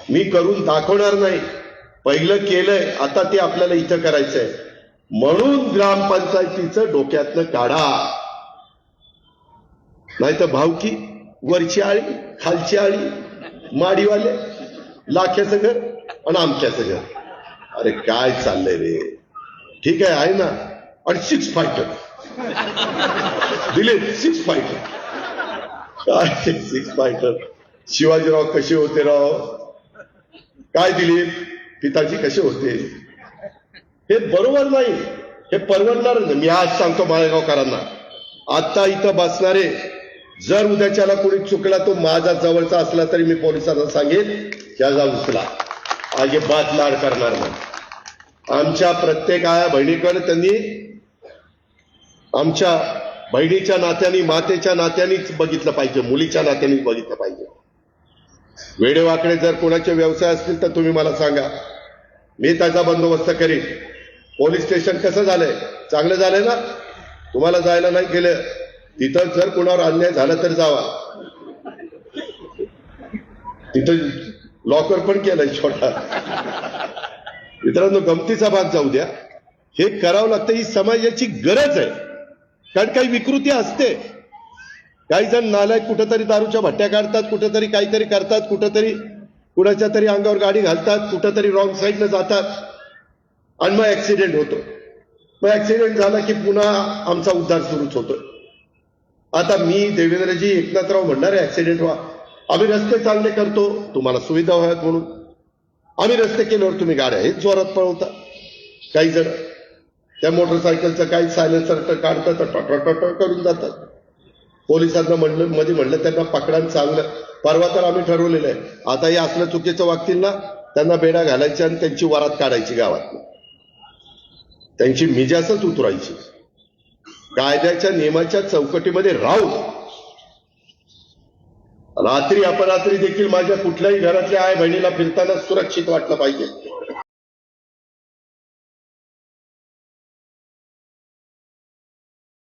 मी करून दाखवणार नाही, पहिलं केलंय, आता ते आपल्याला इथं करायचंय. म्हणून ग्रामपंचायतीचं डोक्यातनं काढा, नाही तर भावकी, वरची आळी, खालची आळी, माडीवाले, लाख्याचं घर आणि आमक्याचं घर. अरे काय चाललंय रे. ठीक आहे ना. आणि 6 फायटर दिले, 6 फायटर. काय 6 फायटर. शिवाजीराव कसे होते राव, काय दिले, पिताजी कसे होते. हे बरोबर नाही, हे परवडणार नाही. मी आज सांगतो माळेगावकरांना, आता इथं बसणारे, जर उद्याच्याला कोणी चुकला तो माझा जवळचा असला तरी मी पोलिसांना सांगेन त्याचा उचला, अजिबात लाड करणार नाही. आमच्या प्रत्येक आया बहिणीकडे त्यांनी आमच्या बहिणीच्या नात्याने, मातेच्या नात्यानेच बघितलं पाहिजे, मुलीच्या नात्यानेच बघितलं पाहिजे. वेडेवाकडे जर कोणाचे व्यवसाय असतील तर तुम्ही मला सांगा, मी त्याचा बंदोबस्त करीन. पोलीस स्टेशन कसं झालंय, चांगलं झालंय ना. तुम्हाला जायला नाही गेलं, तिथं जर कोणावर अन्याय झाला तर जावा, तिथं लॉकर पण केलंय छोटा. मित्रांनो, गमतीचा भाग जाऊ द्या, हे करावं लागतं, ही समाजाची गरज आहे. कारण काही विकृती असते, काही जण नालायक कुठंतरी दारूच्या भट्ट्या काढतात, कुठंतरी काहीतरी करतात, कुठंतरी कुणाच्या तरी अंगावर गाडी घालतात, कुठंतरी रॉंग साईडनं जातात आणि मग ऍक्सिडेंट होतो. मग ऍक्सिडेंट झाला की पुन्हा आमचा उद्धार सुरूच होतो. आता मी देवेंद्रजी एकनाथराव म्हणणार आहे ऍक्सिडेंट व्हा, आम्ही रस्ते चांगले करतो, तुम्हाला सुविधा व्हाव्यात म्हणून. आम्ही रस्ते केल्यावर तुम्ही गाड्या हेच जोरात पळवता. काही जण त्या मोटरसायकलचं काही सायलेन्सर काढतात, टॉटॉटॉ करून जातात. पोलिसांना म्हणलं त्यांना पकडा चांगलं. परवा तर आम्ही ठरवलेलं आहे, आता हे असलं चुकीचं वागतील ना, त्यांना बेडा घालायची आणि त्यांची वरात काढायची गावात, त्यांची मिजासच उतरायची. कायद्याच्या नियमाच्या चौकटीमध्ये राहून रात्री अपरात्री देखील माझ्या कुठल्याही घरातल्या आई बहिणीला फिरताना सुरक्षित वाटलं पाहिजे.